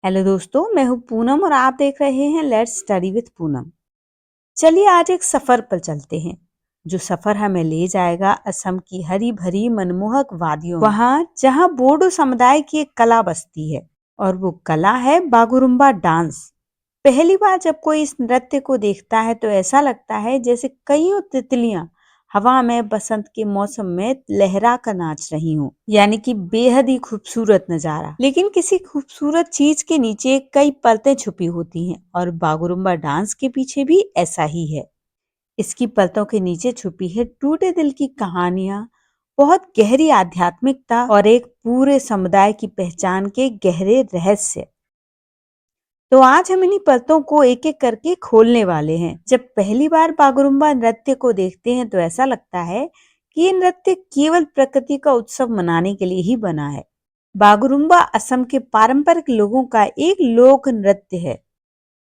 Hello दोस्तों, मैं हूँ पूनम और आप देख रहे हैं लेट्स स्टडी विद पूनम। चलिए आज एक सफर पर चलते हैं, जो सफर हमें ले जाएगा असम की हरी भरी मनमोहक वादियों में। वहाँ जहाँ बोडो समुदाय की एक कला बसती है और वो कला है बागुरुम्बा डांस। पहली बार जब कोई इस नृत्य को देखता है तो ऐसा लगता है जैसे कईयों तितलियां हवा में बसंत के मौसम में लहरा कर नाच रही हूँ, यानी कि बेहद ही खूबसूरत नजारा। लेकिन किसी खूबसूरत चीज के नीचे कई परतें छुपी होती हैं और बागुरुम्बा डांस के पीछे भी ऐसा ही है। इसकी परतों के नीचे छुपी है टूटे दिल की कहानियां, बहुत गहरी आध्यात्मिकता और एक पूरे समुदाय की पहचान के गहरे रहस्य। तो आज हम इन्हीं परतों को एक एक करके खोलने वाले हैं। जब पहली बार बागुरुम्बा नृत्य को देखते हैं तो ऐसा लगता है कि ये नृत्य केवल प्रकृति का उत्सव मनाने के लिए ही बना है। बागुरुम्बा असम के पारंपरिक लोगों का एक लोक नृत्य है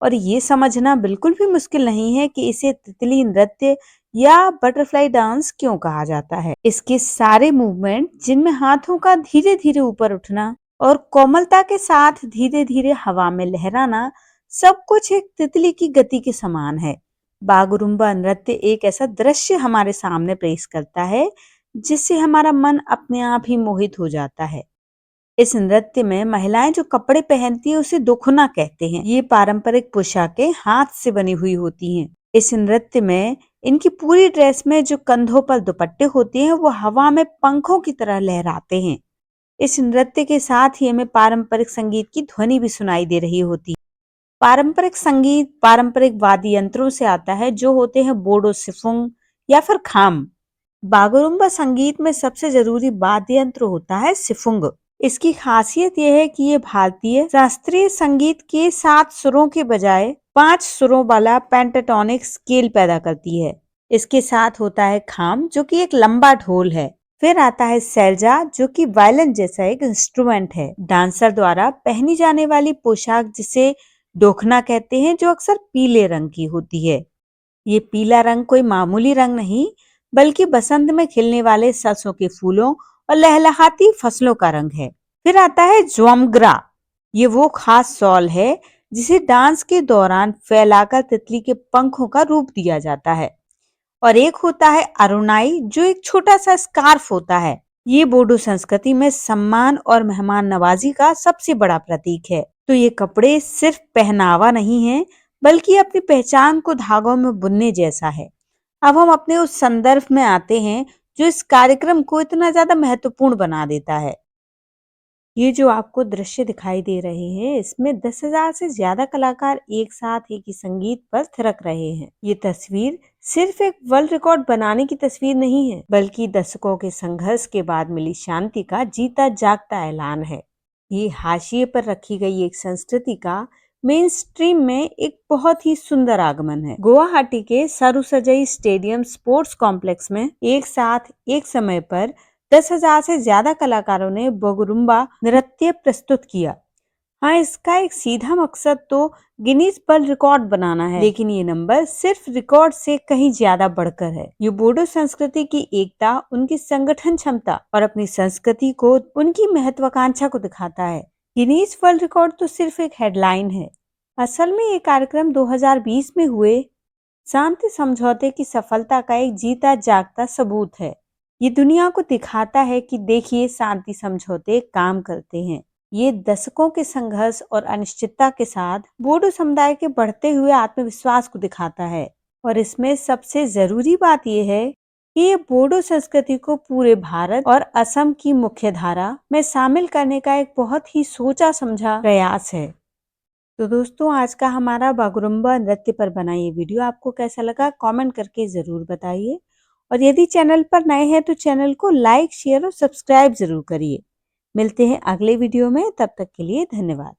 और ये समझना बिल्कुल भी मुश्किल नहीं है कि इसे तितली नृत्य या बटरफ्लाई डांस क्यों कहा जाता है। इसके सारे मूवमेंट, जिनमें हाथों का धीरे धीरे ऊपर उठना और कोमलता के साथ धीरे धीरे हवा में लहराना, सब कुछ एक तितली की गति के समान है। बागुरुम्बा नृत्य एक ऐसा दृश्य हमारे सामने पेश करता है जिससे हमारा मन अपने आप ही मोहित हो जाता है। इस नृत्य में महिलाएं जो कपड़े पहनती हैं उसे दोखुना कहते हैं। ये पारंपरिक पोशाकें हाथ से बनी हुई होती हैं। इस नृत्य में इनकी पूरी ड्रेस में जो कंधों पर दुपट्टे होते हैं वो हवा में पंखों की तरह लहराते हैं। इस नृत्य के साथ ही हमें पारंपरिक संगीत की ध्वनि भी सुनाई दे रही होती है। पारंपरिक संगीत पारंपरिक वाद्य यंत्रों से आता है, जो होते हैं बोडो सिफुंग या फिर खाम। बागुरुम्बा संगीत में सबसे जरूरी वाद्य यंत्र होता है सिफुंग। इसकी खासियत यह है कि ये भारतीय शास्त्रीय संगीत के 7 सुरों के बजाय 5 सुरों वाला पेंटाटोनिक स्केल पैदा करती है। इसके साथ होता है खाम, जो कि एक लंबा ढोल है। फिर आता है सैलजा, जो कि वायलिन जैसा एक इंस्ट्रूमेंट है। डांसर द्वारा पहनी जाने वाली पोशाक, जिसे डोखना कहते हैं, जो अक्सर पीले रंग की होती है। ये पीला रंग कोई मामूली रंग नहीं, बल्कि बसंत में खिलने वाले सरसों के फूलों और लहलहाती फसलों का रंग है। फिर आता है ज्वामग्रा। ये वो खास शॉल है जिसे डांस के दौरान फैलाकर तितली के पंखों का रूप दिया जाता है। और एक होता है अरुणाई, जो एक छोटा सा स्कार्फ होता है। ये बोडो संस्कृति में सम्मान और मेहमान नवाजी का सबसे बड़ा प्रतीक है। तो ये कपड़े सिर्फ पहनावा नहीं है, बल्कि अपनी पहचान को धागों में बुनने जैसा है। अब हम अपने उस संदर्भ में आते हैं जो इस कार्यक्रम को इतना ज्यादा महत्वपूर्ण बना देता है। ये जो आपको दृश्य दिखाई दे रहे हैं, इसमें 10,000 से ज्यादा कलाकार एक साथ एक ही संगीत पर थिरक रहे हैं। ये तस्वीर सिर्फ एक वर्ल्ड रिकॉर्ड बनाने की तस्वीर नहीं है, बल्कि दशकों के संघर्ष के बाद मिली शांति का जीता जागता ऐलान है। ये हाशिए पर रखी गई एक संस्कृति का मेन स्ट्रीम में एक बहुत ही सुंदर आगमन है। गुवाहाटी के सरुसजई स्टेडियम स्पोर्ट्स कॉम्प्लेक्स में एक साथ एक समय पर 10,000 से ज्यादा कलाकारों ने बागुरुम्बा नृत्य प्रस्तुत किया। हाँ, इसका एक सीधा मकसद तो गिनीज वर्ल्ड रिकॉर्ड बनाना है, लेकिन ये नंबर सिर्फ रिकॉर्ड से कहीं ज्यादा बढ़कर है। ये बोडो संस्कृति की एकता, उनकी संगठन क्षमता और अपनी संस्कृति को, उनकी महत्वाकांक्षा को दिखाता है। गिनीज वर्ल्ड रिकॉर्ड तो सिर्फ एक हेडलाइन है। असल में ये कार्यक्रम 2020 में हुए शांति समझौते की सफलता का एक जीता जागता सबूत है। ये दुनिया को दिखाता है कि देखिए, शांति समझौते काम करते हैं। ये दशकों के संघर्ष और अनिश्चितता के साथ बोडो समुदाय के बढ़ते हुए आत्मविश्वास को दिखाता है। और इसमें सबसे जरूरी बात यह है कि ये बोडो संस्कृति को पूरे भारत और असम की मुख्य धारा में शामिल करने का एक बहुत ही सोचा समझा प्रयास है। तो दोस्तों, आज का हमारा बागुरुम्बा नृत्य पर बना ये वीडियो आपको कैसा लगा, कमेंट करके जरूर बताइए। और यदि चैनल पर नए हैं तो चैनल को लाइक, शेयर और सब्सक्राइब जरूर करिए। मिलते हैं अगले वीडियो में, तब तक के लिए धन्यवाद।